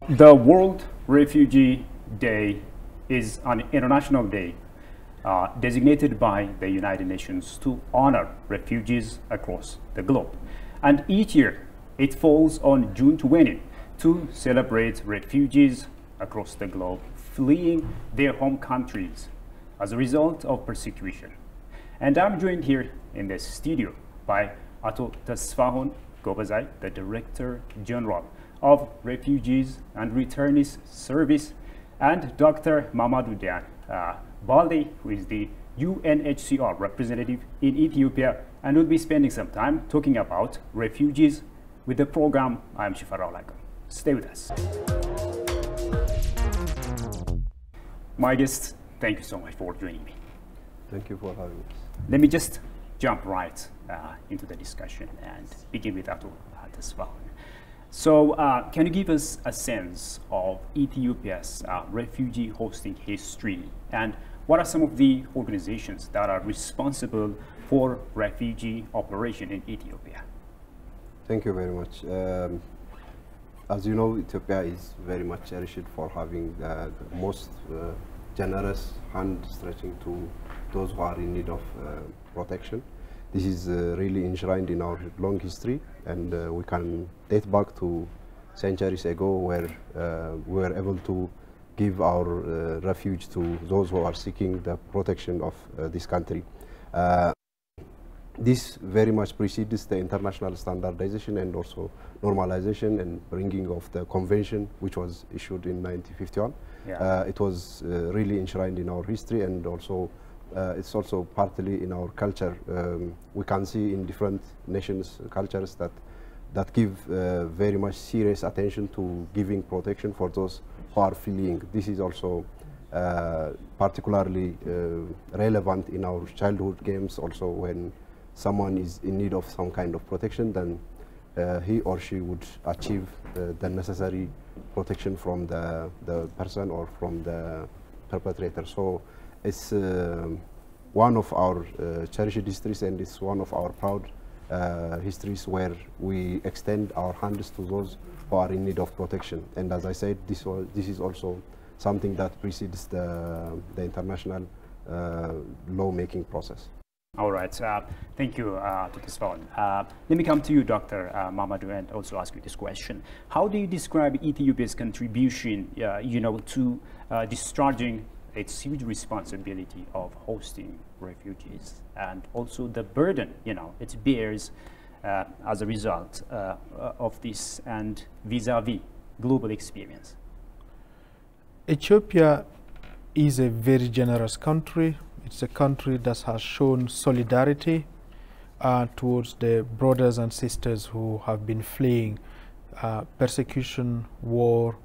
The World Refugee Day is an international day designated by the United Nations to honor refugees across the globe. And each year it falls on June 20 to celebrate refugees across the globe fleeing their home countries as a result of persecution. And I'm joined here in the studio by Ato Tasfahun Gobazai, the Director General of Refugees and Returnees Service, and Dr. Mamadou Dian Balde, who is the UNHCR representative in Ethiopia, and will be spending some time talking about refugees with the program. I'm Shifara Olaka. Stay with us. My guests, thank you so much for joining me. Thank you for having us. Let me just jump right into the discussion and begin with Ato Tasfahun. So can you give us a sense of Ethiopia's refugee hosting history, and what are some of the organizations that are responsible for refugee operation in Ethiopia? Thank you very much. As you know, Ethiopia is very much cherished for having the most generous hand stretching to those who are in need of protection. This is really enshrined in our long history, and we can date back to centuries ago where we were able to give our refuge to those who are seeking the protection of this country. This very much precedes the international standardization and also normalization and bringing of the convention, which was issued in 1951. Yeah. It was really enshrined in our history, and also it's also partly in our culture. We can see in different nations' cultures that give very much serious attention to giving protection for those who are fleeing. This is also particularly relevant in our childhood games. Also, when someone is in need of some kind of protection, then he or she would achieve the necessary protection from the person or from the perpetrator. So it's one of our cherished histories, and it's one of our proud histories where we extend our hands to those who are in need of protection. And as I said, this is also something that precedes the international law-making process. All right. Thank you, Dr. Tasfahun. Let me come to you, Dr. Mamadou, and also ask you this question. How do you describe Ethiopia's contribution, to discharging its huge responsibility of hosting refugees, and also the burden, it bears as a result of this, and vis-a-vis global experience? Ethiopia is a very generous country. It's a country that has shown solidarity towards the brothers and sisters who have been fleeing persecution, war,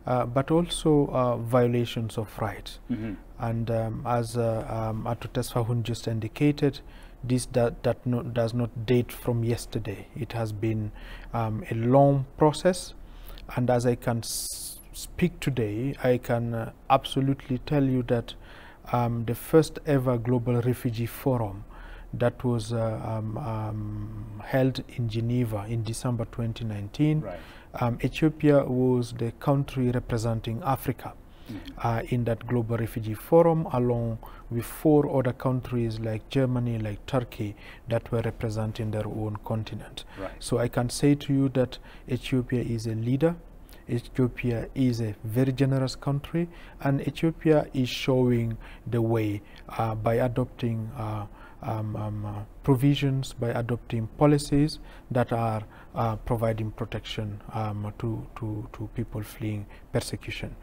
but also violations of rights. Mm-hmm. And as Ato Tasfahun just indicated, this does not date from yesterday. It has been a long process, and as I can speak today, I can absolutely tell you that the first ever Global Refugee Forum that was held in Geneva in December 2019, right. Ethiopia was the country representing Africa in that Global Refugee Forum, along with 4 other countries like Germany, like Turkey, that were representing their own continent. Right. So I can say to you that Ethiopia is a leader. Ethiopia is a very generous country, and Ethiopia is showing the way by adopting provisions, by adopting policies that are providing protection to people fleeing persecution.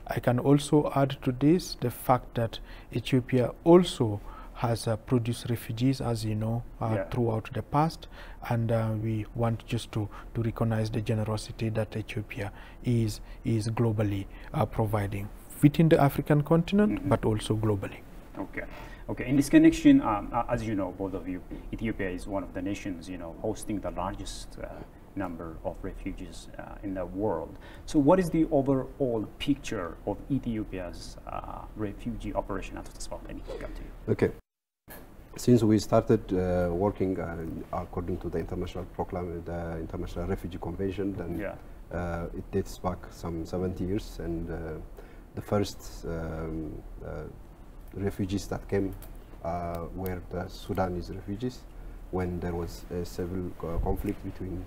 I can also add to this the fact that Ethiopia also has produced refugees, as you know, throughout the past, and we want just to recognize the generosity that Ethiopia is globally providing within the African continent, but also globally. Okay. Okay. In this connection, as you know, both of you, Ethiopia is one of the nations, hosting the largest number of refugees in the world. So what is the overall picture of Ethiopia's refugee operation? Let me come to you. Okay. Since we started working according to the international Refugee Convention, then It dates back some 70 years, and the first refugees that came were the Sudanese refugees when there was a civil conflict between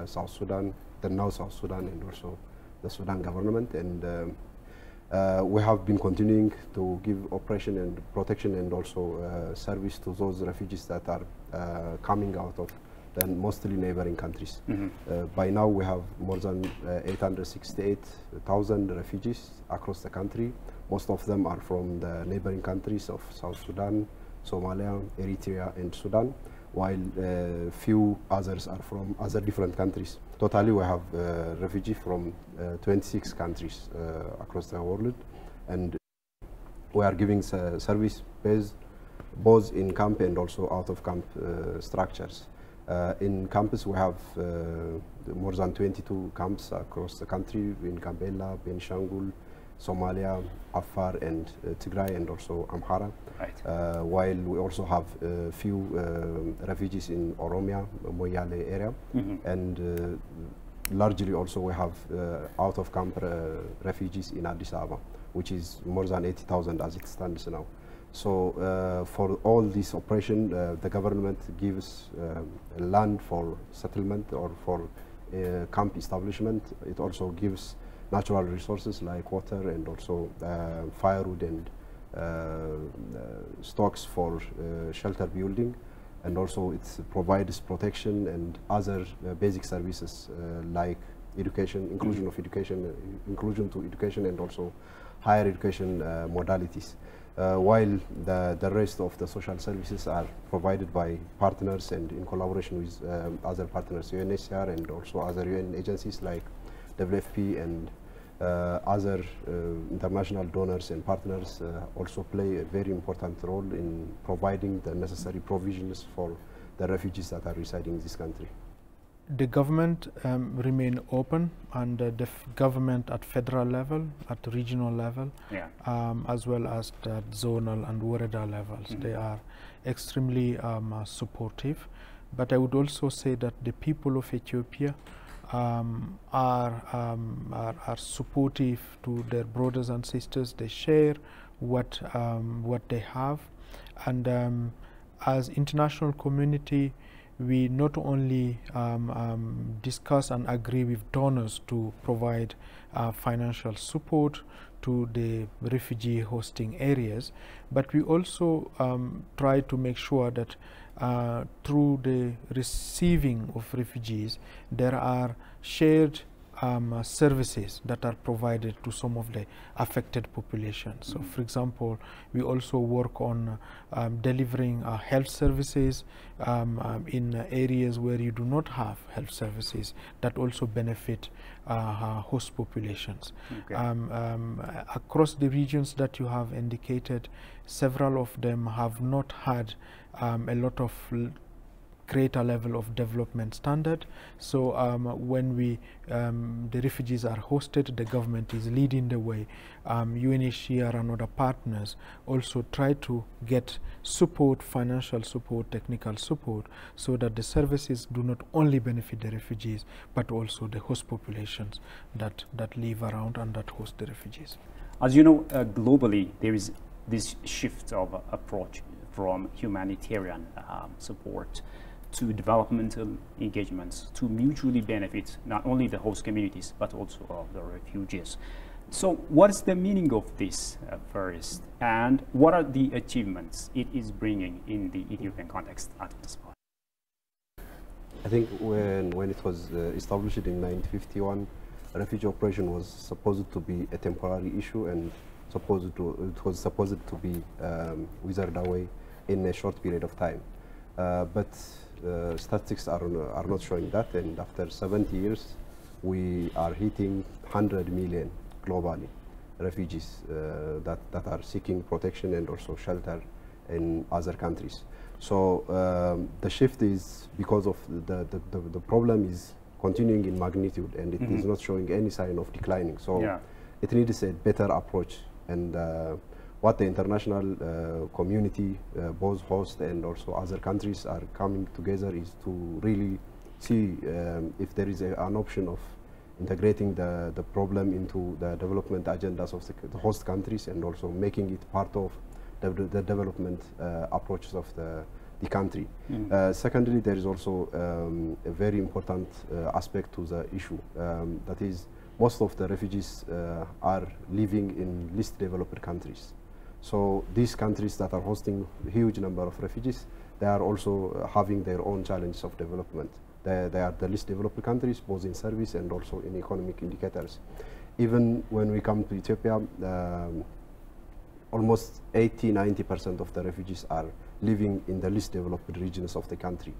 South Sudan, the now South Sudan, and also the Sudan government. And we have been continuing to give operation and protection and also service to those refugees that are coming out of the mostly neighboring countries. By now we have more than 868,000 refugees across the country. Most of them are from the neighboring countries of South Sudan, Somalia, Eritrea, and Sudan, while few others are from other different countries. Totally we have refugees from 26 countries across the world, and we are giving service based both in camp and also out of camp structures. In campus we have more than 22 camps across the country in Gambela, Benishangul, Somalia, Afar, and Tigray, and also Amhara. Right. While we also have a few refugees in Oromia, Moyale area, and largely also we have out-of-camp refugees in Addis Ababa, which is more than 80,000 as it stands now. So for all this operation, the government gives land for settlement or for camp establishment. It also gives natural resources like water and also firewood and stocks for shelter building, and also it provides protection and other basic services like education, inclusion of education, inclusion to education, and also higher education modalities. While the rest of the social services are provided by partners and in collaboration with other partners, UNHCR, and also other UN agencies like WFP, and other international donors and partners also play a very important role in providing the necessary provisions for the refugees that are residing in this country. The government remain open, and the government at federal level, at regional level, as well as the zonal and woreda levels, they are extremely supportive. But I would also say that the people of Ethiopia are supportive to their brothers and sisters. They share what they have, and as international community, we not only discuss and agree with donors to provide financial support to the refugee hosting areas, but we also try to make sure that through the receiving of refugees, there are shared services that are provided to some of the affected populations. So, for example, we also work on delivering health services in areas where you do not have health services that also benefit host populations. Across the regions that you have indicated, several of them have not had a lot of greater level of development standard. So when the refugees are hosted, the government is leading the way. UNHCR and other partners also try to get support, financial support, technical support, so that the services do not only benefit the refugees, but also the host populations that live around and that host the refugees. As you know, globally, there is this shift of approach from humanitarian support to developmental engagements to mutually benefit not only the host communities but also of the refugees. So what is the meaning of this first, and what are the achievements it is bringing in the Ethiopian context at this point? I think when it was established in 1951, refugee operation was supposed to be a temporary issue, and it was supposed to be withered away in a short period of time. But statistics are not showing that, and after 70 years we are hitting 100 million globally refugees that are seeking protection and also shelter in other countries. So the shift is because of the problem is continuing in magnitude, and it is not showing any sign of declining. So it needs a better approach, and what the international community, both host and also other countries, are coming together is to really see if there is an option of integrating the problem into the development agendas of the host countries, and also making it part of the development approaches of the country. Secondly, there is also a very important aspect to the issue, that is, most of the refugees are living in least developed countries. So these countries that are hosting a huge number of refugees, they are also having their own challenges of development. They are the least developed countries, both in service and also in economic indicators. Even when we come to Ethiopia, almost 80–90% of the refugees are living in the least developed regions of the country,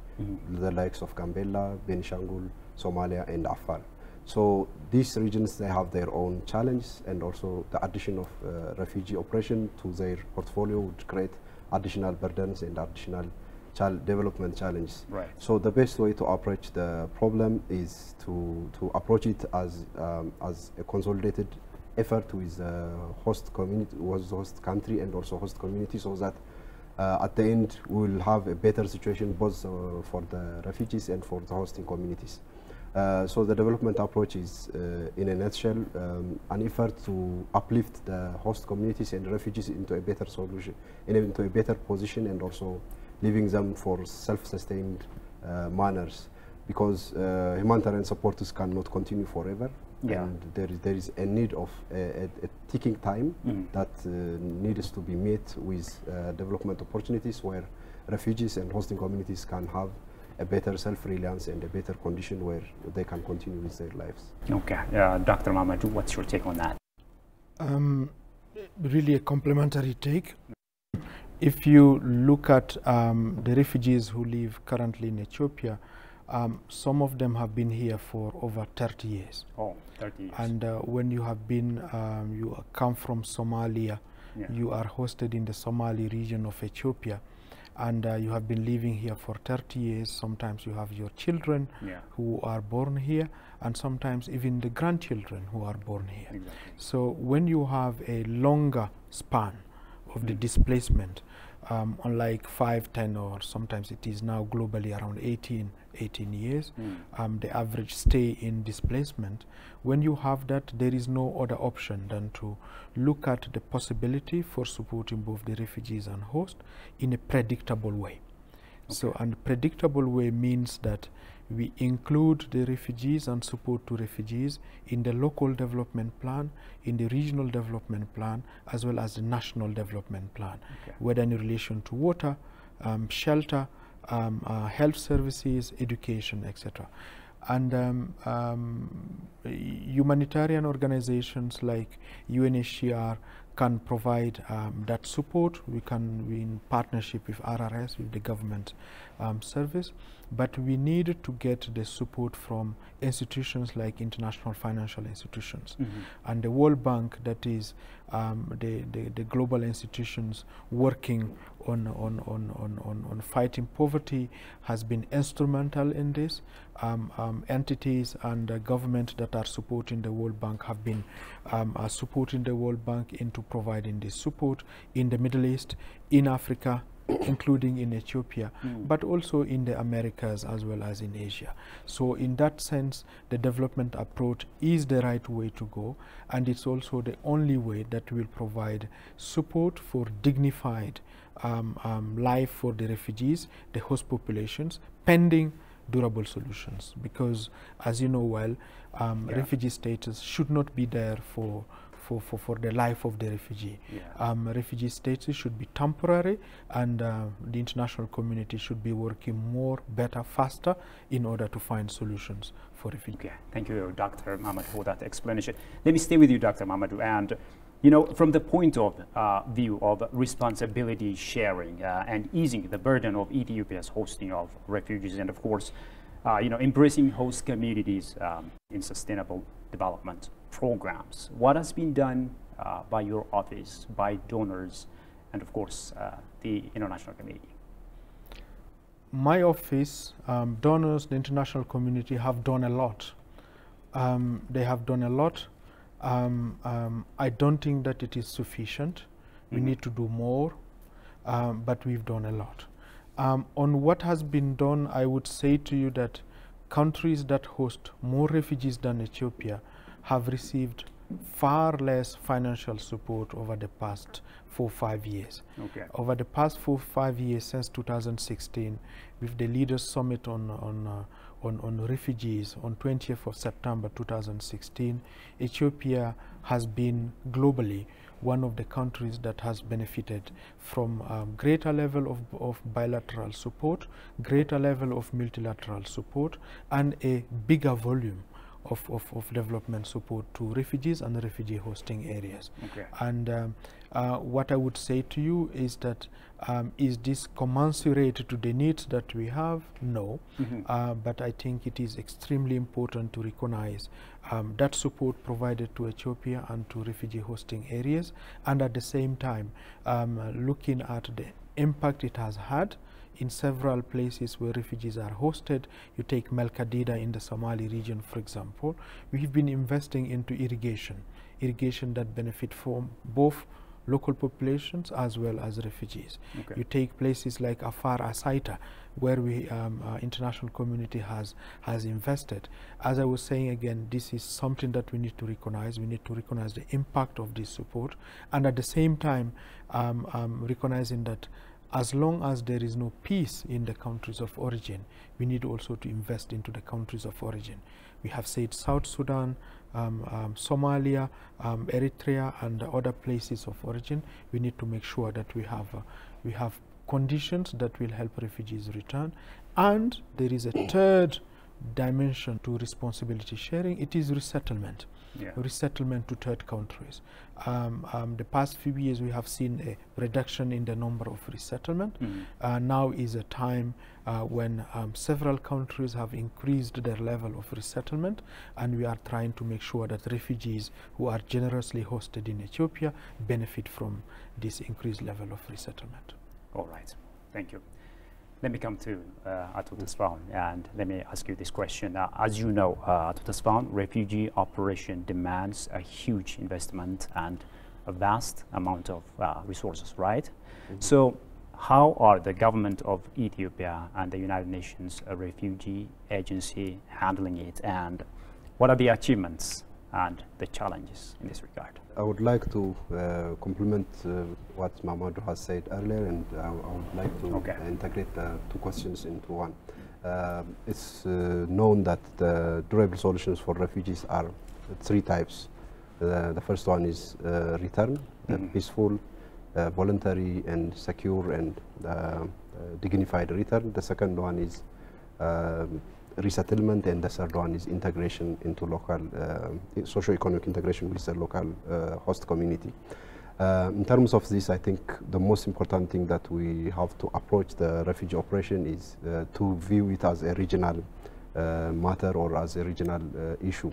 the likes of Gambela, Benishangul, Somalia, and Afar. So these regions, they have their own challenges, and also the addition of refugee operation to their portfolio would create additional burdens and additional development challenges. Right. So the best way to approach the problem is to approach it as a consolidated effort with host community, host country, and also host community, so that at the end we will have a better situation both for the refugees and for the hosting communities. So the development approach is, in a nutshell, an effort to uplift the host communities and refugees into a better solution, into a better position, and also leaving them for self-sustained manners, because humanitarian supporters cannot continue forever. Yeah. And there is a need of a ticking time that needs to be met with development opportunities where refugees and hosting communities can have a better self-reliance and a better condition where they can continue with their lives. Okay, Dr. Mamadou, what's your take on that? Really a complementary take. If you look at the refugees who live currently in Ethiopia, some of them have been here for over 30 years. Oh, 30 years. And when you have been, you come from Somalia, you are hosted in the Somali region of Ethiopia, and you have been living here for 30 years. Sometimes you have your children who are born here, and sometimes even the grandchildren who are born here. Exactly. So when you have a longer span of the displacement, unlike 5, 10, or sometimes it is now globally around 18 years, the average stay in displacement, when you have that, there is no other option than to look at the possibility for supporting both the refugees and host in a predictable way. Okay. So, and predictable way means that we include the refugees and support to refugees in the local development plan, in the regional development plan, as well as the national development plan, whether in relation to water, shelter, health services, education, etc. And humanitarian organizations like UNHCR can provide that support. We in partnership with RRS, with the government service, but we need to get the support from institutions like international financial institutions and the World Bank, that is the global institutions working on fighting poverty, has been instrumental in this. Entities and government that are supporting the World Bank have been supporting the World Bank into providing this support in the Middle East, in Africa, including in Ethiopia, but also in the Americas as well as in Asia. So in that sense, the development approach is the right way to go, and it's also the only way that will provide support for dignified life for the refugees, the host populations, pending durable solutions. Because as you know well, refugee status should not be there for the life of the refugee. Refugee status should be temporary, and the international community should be working more, better, faster in order to find solutions for refugees. Okay, thank you, Dr. Mamadou, for that explanation. Let me stay with you, Dr. Mamadou, and you know, from the point of view of responsibility sharing and easing the burden of Ethiopia's hosting of refugees, and of course, you know, embracing host communities in sustainable development programs. What has been done by your office, by donors, and of course, the international community? My office, donors, the international community have done a lot. They have done a lot. I don't think that it is sufficient. We need to do more, but we've done a lot. On what has been done, I would say to you that countries that host more refugees than Ethiopia have received far less financial support over the past 4-5 years. Okay. Over the past 4-5 years, since 2016, with the Leaders Summit on refugees on 20th of September 2016, Ethiopia has been globally one of the countries that has benefited from greater level of bilateral support, greater level of multilateral support, and a bigger volume of development support to refugees and refugee hosting areas. Okay. And what I would say to you is that is this commensurate to the needs that we have? No. But I think it is extremely important to recognize that support provided to Ethiopia and to refugee hosting areas, and at the same time looking at the impact it has had in several places where refugees are hosted. You take Melkadida in the Somali region, for example. We've been investing into irrigation that benefit from both local populations as well as refugees. Okay. You take places like Afar Asaita, where we international community has invested. As I was saying again, this is something that we need to recognize. We need to recognize the impact of this support, and at the same time recognizing that as long as there is no peace in the countries of origin, we need also to invest into the countries of origin. We have said South Sudan, Somalia, Eritrea, and other places of origin. We need to make sure that we have conditions that will help refugees return. And there is a third dimension to responsibility sharing. It is resettlement. Yeah. Resettlement to third countries. The past few years we have seen a reduction in the number of resettlement. Now is a time when several countries have increased their level of resettlement, and we are trying to make sure that refugees who are generously hosted in Ethiopia benefit from this increased level of resettlement. All right, thank you. Let me come to Ato Tesfaun, and let me ask you this question. As you know, Ato Tesfaun, refugee operation demands a huge investment and a vast amount of resources, right? So how are the government of Ethiopia and the United Nations Refugee Agency handling it, and what are the achievements and the challenges in this regard? I would like to complement what Mamadou has said earlier, and I would like to integrate two questions into one. It's known that the durable solutions for refugees are three types. The first one is return, peaceful, voluntary and secure and dignified return. The second one is resettlement, and the third one is integration into local socio-economic integration with the local host community. In terms of this, I think the most important thing that we have to approach the refugee operation is to view it as a regional matter or as a regional issue.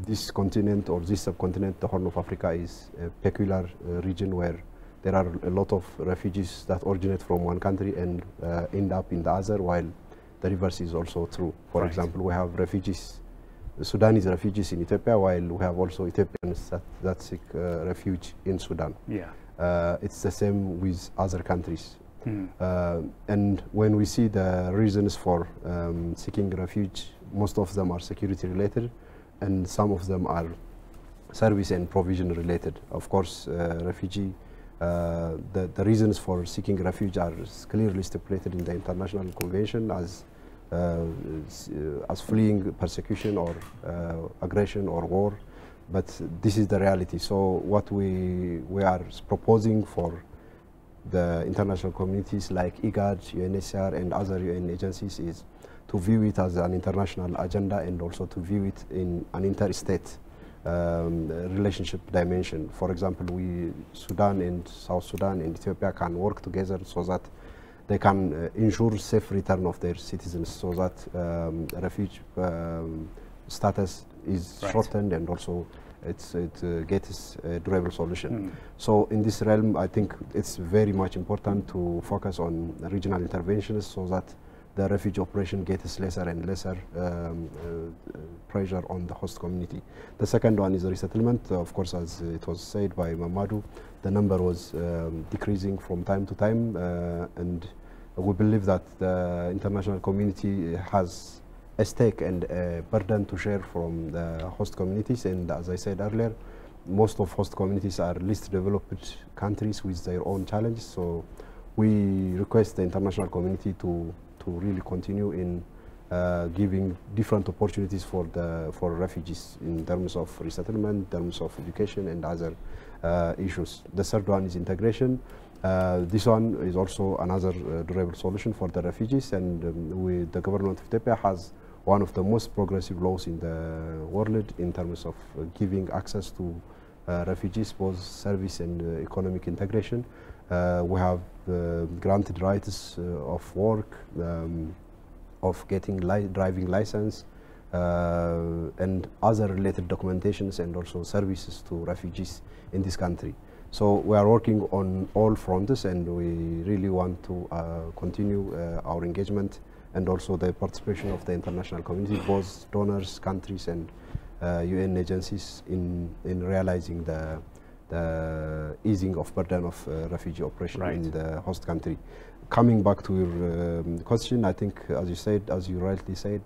This continent or this subcontinent, the Horn of Africa, is a peculiar region where there are a lot of refugees that originate from one country and end up in the other, while the reverse is also true. For example, we have refugees, Sudanese refugees in Ethiopia, while we have also Ethiopians that seek refuge in Sudan. Yeah. It's the same with other countries. And when we see the reasons for seeking refuge, most of them are security related, and some of them are service and provision related. Of course, refugee, the reasons for seeking refuge are clearly stipulated in the international convention as fleeing persecution or aggression or war, but this is the reality. So what we are proposing for the international communities like IGAD, UNHCR and other UN agencies is to view it as an international agenda and also to view it in an interstate relationship dimension. For example, Sudan and South Sudan and Ethiopia can work together so that they can ensure safe return of their citizens, so that refuge status is shortened and also it gets a durable solution. So in this realm, I think it's very much important to focus on regional interventions so that the refugee operation gets lesser and lesser pressure on the host community. The second one is resettlement. Of course, as it was said by Mamadou, the number was decreasing from time to time, and we believe that the international community has a stake and a burden to share from the host communities. And as I said earlier, most of host communities are least developed countries with their own challenges. So we request the international community to really continue in giving different opportunities for refugees in terms of resettlement, in terms of education, and other issues. The third one is integration. This one is also another durable solution for the refugees, and the government of Ethiopia has one of the most progressive laws in the world in terms of giving access to refugees, both service and economic integration. We have granted rights of work, of getting driving license, and other related documentations and also services to refugees in this country. So we are working on all fronts, and we really want to continue our engagement and also the participation of the international community, both donors, countries, and UN agencies in realizing the easing of burden of refugee operation in the host country. Coming back to your question, I think, as you said, as you rightly said,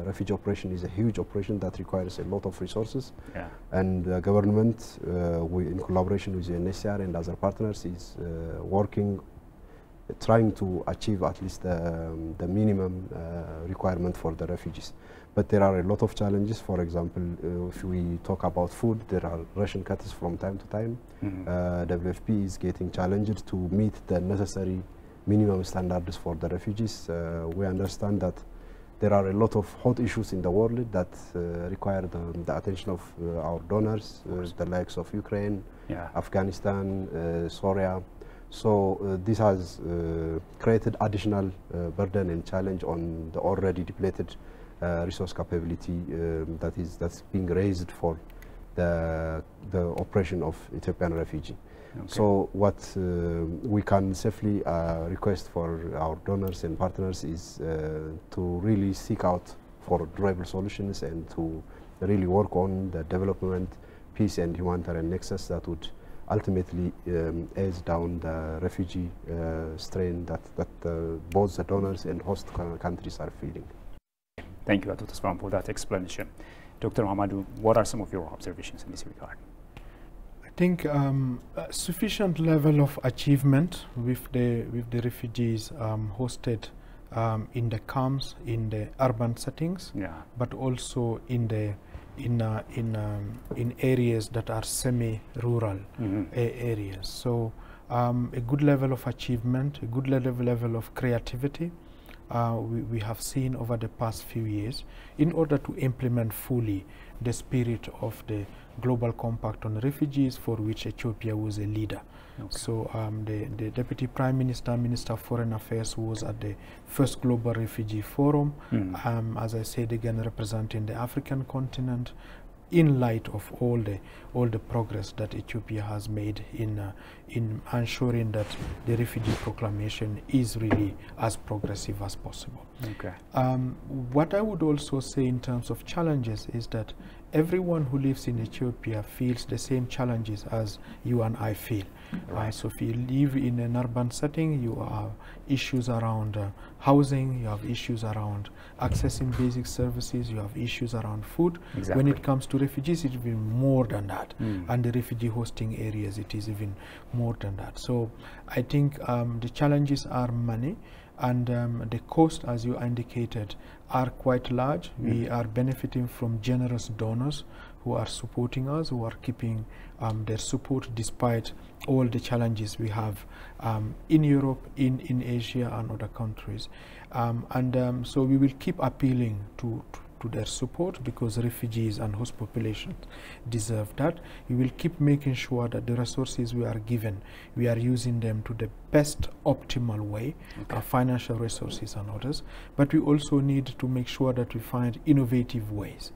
refugee operation is a huge operation that requires a lot of resources. Yeah. And the government, in collaboration with UNHCR and other partners, is working, trying to achieve at least the minimum requirement for the refugees. But there are a lot of challenges. For example, if we talk about food, there are ration cuts from time to time. WFP is getting challenged to meet the necessary minimum standards for the refugees. We understand that there are a lot of hot issues in the world that require the attention of our donors, the likes of Ukraine, Afghanistan, Syria. So this has created additional burden and challenge on the already depleted resource capability that's being raised for the operation of Ethiopian refugee. Okay. So what we can safely request for our donors and partners is to really seek out for durable solutions and to really work on the development, peace, and humanitarian nexus that would ultimately ease down the refugee strain that both the donors and host countries are feeling. Thank you, Dr. Tasfam, for that explanation. Dr. Mahamadou, what are some of your observations in this regard? I think a sufficient level of achievement with the refugees hosted in the camps, in the urban settings, but also in areas that are semi-rural areas. So a good level of achievement, a good level of creativity we have seen over the past few years in order to implement fully the spirit of the Global Compact on Refugees, for which Ethiopia was a leader. Okay. So the Deputy Prime Minister, Minister of Foreign Affairs, was at the first Global Refugee Forum, as I said again, representing the African continent, in light of all the progress that Ethiopia has made in ensuring that the refugee proclamation is really as progressive as possible. Okay. What I would also say in terms of challenges is that everyone who lives in Ethiopia feels the same challenges as you and I feel. Right. So if you live in an urban setting, you have issues around housing, you have issues around accessing basic services, you have issues around food. Exactly. When it comes to refugees, it's even more than that. And the refugee hosting areas, it is even more than that. So I think the challenges are many, and the cost, as you indicated, are quite large. We are benefiting from generous donors who are supporting us, who are keeping their support despite all the challenges we have in Europe, in Asia, and other countries. So we will keep appealing to their support, because refugees and host populations deserve that. We will keep making sure that the resources we are given, we are using them to the best optimal way, financial resources and others, but we also need to make sure that we find innovative ways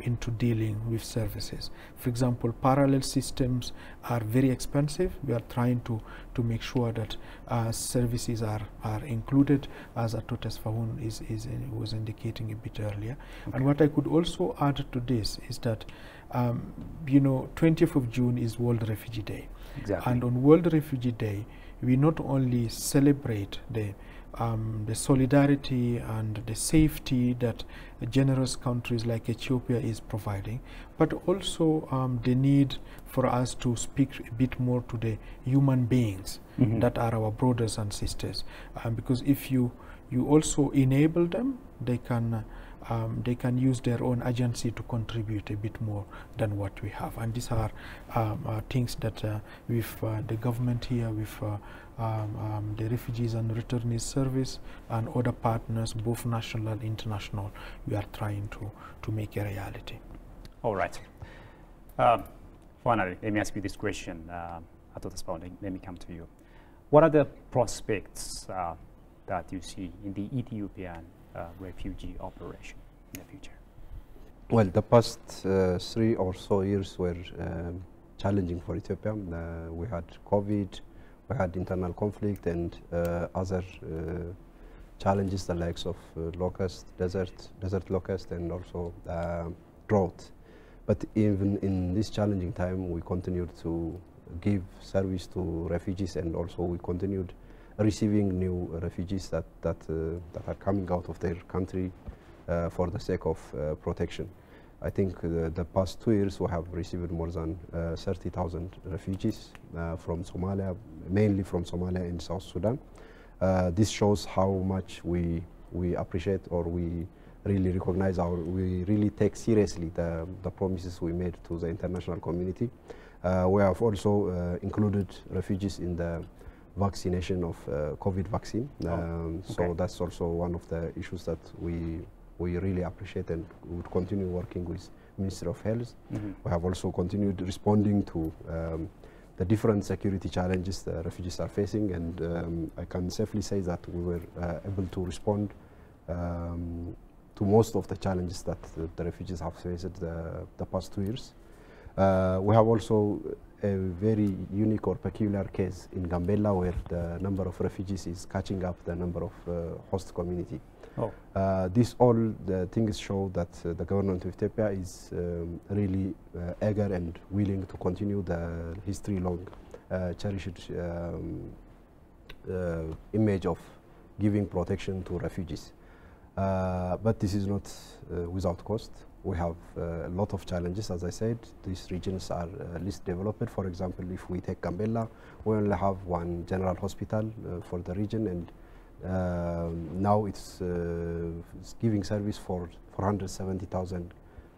into dealing with services. For example, parallel systems are very expensive. We are trying to make sure that services are included, as Atotes Fahun was indicating a bit earlier. Okay. And what I could also add to this is that 20th of June is World Refugee Day. Exactly. And on World Refugee Day, we not only celebrate the the solidarity and the safety that generous countries like Ethiopia is providing, but also the need for us to speak a bit more to the human beings that are our brothers and sisters, because if you also enable them, they can use their own agency to contribute a bit more than what we have. And these are things that with the government here, with the Refugees and Returnees Service and other partners, both national and international, we are trying to make a reality. All right. Finally, let me ask you this question. Let me come to you. What are the prospects that you see in the Ethiopian refugee operation in the future? Well, the past 3 or so years were challenging for Ethiopia. We had COVID, we had internal conflict, and other challenges, the likes of desert locust, and also drought. But even in this challenging time, we continued to give service to refugees, and also we continued receiving new refugees that are coming out of their country for the sake of protection. I think the past 2 years we have received more than 30,000 refugees from Somalia, mainly from Somalia and South Sudan. This shows how much we appreciate, or we really recognize, we really take seriously the promises we made to the international community. We have also included refugees in the vaccination of COVID vaccine. So that's also one of the issues that we really appreciate, and we would continue working with Ministry of Health. We have also continued responding to the different security challenges the refugees are facing, and I can safely say that we were able to respond to most of the challenges that the refugees have faced the past 2 years. We have also a very unique or peculiar case in Gambella, where the number of refugees is catching up the number of host community. These all the things show that the government of Ethiopia is really eager and willing to continue the history-long cherished image of giving protection to refugees. But this is not without cost. We have a lot of challenges. As I said, these regions are least developed. For example, if we take Gambella, we only have one general hospital for the region, and now it's giving service for 470,000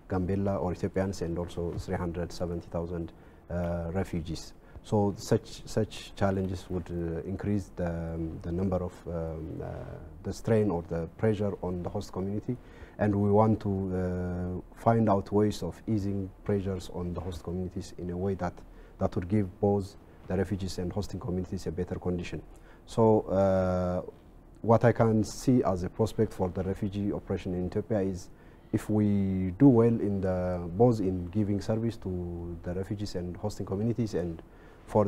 Gambella or Ethiopians, and also 370,000 refugees. So such challenges would increase the number of the strain or the pressure on the host community, and we want to find out ways of easing pressures on the host communities in a way that would give both the refugees and hosting communities a better condition. So what I can see as a prospect for the refugee operation in Ethiopia is, if we do well in both in giving service to the refugees and hosting communities, and for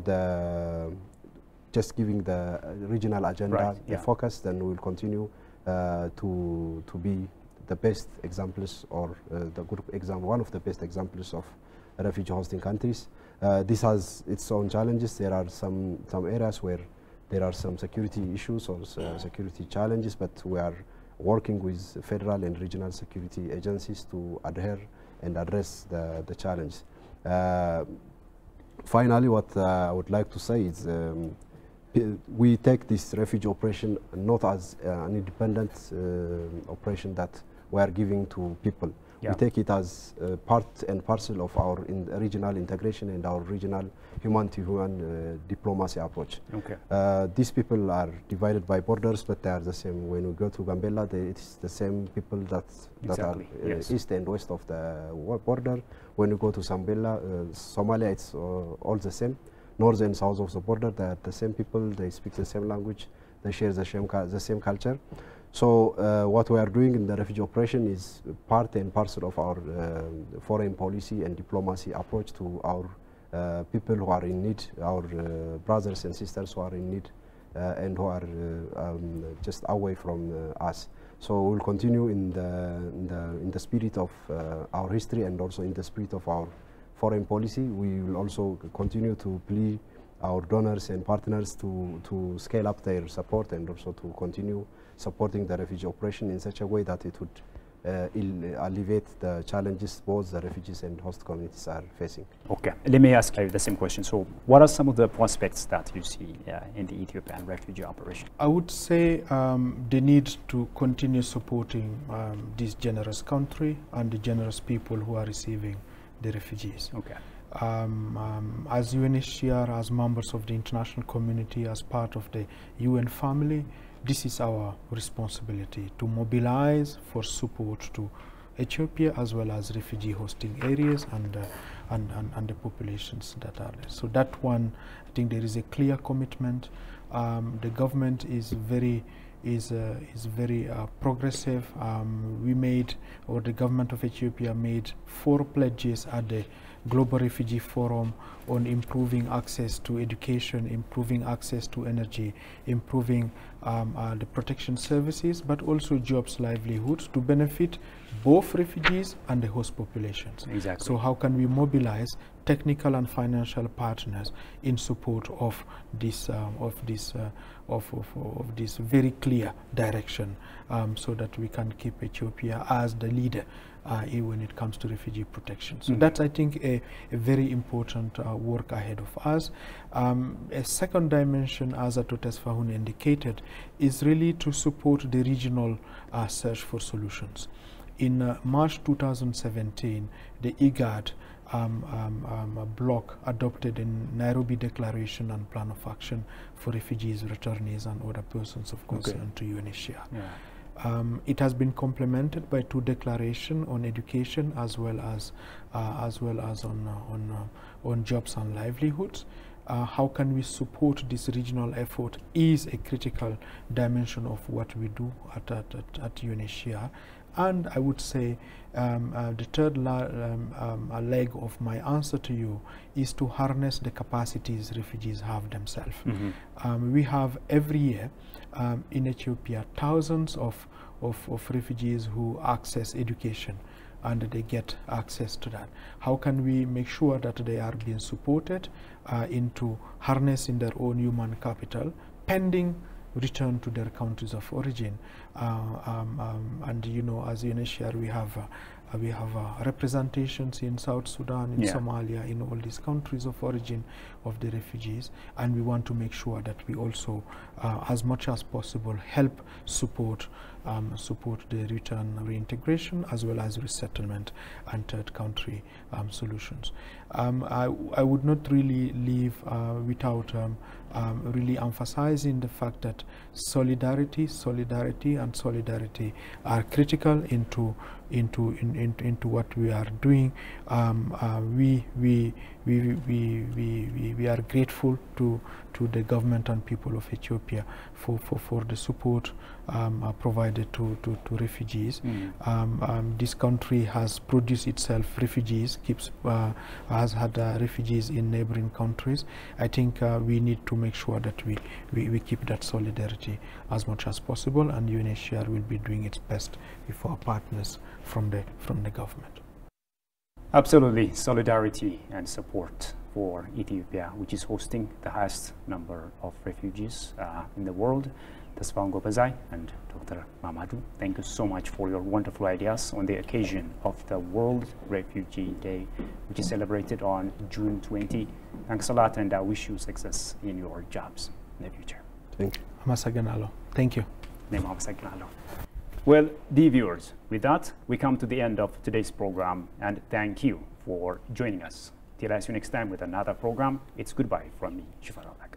just giving the regional agenda the focus, then we will continue to be the best examples, or one of the best examples of refugee hosting countries. This has its own challenges. There are some areas where there are some security issues or security challenges, but we are working with federal and regional security agencies to adhere and address the challenge. Finally, what I would like to say is we take this refugee operation not as an independent operation that we are giving to people. We take it as part and parcel of our regional integration and our regional human-to-human diplomacy approach. These people are divided by borders, but they are the same. When we go to Gambella, it's the same people that are east and west of the border. When we go to Somalia, it's all the same. North and south of the border, they are the same people. They speak the same language. They share the same culture. So what we are doing in the refugee operation is part and parcel of our foreign policy and diplomacy approach to our people who are in need, our brothers and sisters who are in need and who are just away from us. So we'll continue in the spirit of our history, and also in the spirit of our foreign policy. We will also continue to plea our donors and partners to scale up their support and also to continue supporting the refugee operation in such a way that it would alleviate the challenges both the refugees and host communities are facing. Okay, let me ask you the same question. So what are some of the prospects that you see in the Ethiopian refugee operation? I would say the need to continue supporting this generous country and the generous people who are receiving the refugees. Okay. As UNHCR, as members of the international community, as part of the UN family, this is our responsibility to mobilize for support to Ethiopia as well as refugee hosting areas and the populations that are there. So that one, I think there is a clear commitment. The government is very progressive. We made, or the government of Ethiopia made 4 pledges at the Global Refugee Forum on improving access to education, improving access to energy, improving the protection services, but also jobs, livelihoods to benefit both refugees and the host populations. Exactly. So how can we mobilize technical and financial partners in support of this very clear direction, so that we can keep Ethiopia as the leader when it comes to refugee protection. So that's, I think, a very important work ahead of us. A second dimension, as Ato Tesfahun indicated, is really to support the regional search for solutions. In March 2017, the IGAD bloc adopted a Nairobi Declaration and Plan of Action for refugees, returnees, and other persons of concern to UNHCR. Yeah. It has been complemented by 2 declarations on education as well as on jobs and livelihoods. How can we support this regional effort is a critical dimension of what we do at UNHCR. And I would say the third leg of my answer to you is to harness the capacities refugees have themselves. We have every year in Ethiopia thousands of refugees who access education, and they get access to that. How can we make sure that they are being supported into harnessing their own human capital pending return to their countries of origin? And you know, as UNHCR, we have representations in South Sudan, in Somalia, in all these countries of origin of the refugees, and we want to make sure that we also, as much as possible, help support the return reintegration as well as resettlement and third country solutions. I would not really leave without really emphasizing the fact that solidarity are critical into what we are doing. We are grateful to the government and people of Ethiopia for the support provided to refugees. This country has produced itself refugees, has had refugees in neighboring countries. I think we need to make sure that we keep that solidarity as much as possible, and UNHCR will be doing its best with our partners from the government. Absolutely, solidarity and support for Ethiopia, which is hosting the highest number of refugees in the world. Tesfahun Gobezai and Dr. Mamadou, thank you so much for your wonderful ideas on the occasion of the World Refugee Day, which is celebrated on June 20. Thanks a lot, and I wish you success in your jobs in the future. Thank you. Amasaganalo. Thank you. Well, dear viewers, with that, we come to the end of today's program, and thank you for joining us. Till I see you next time with another program, it's goodbye from me, Shufar Alak.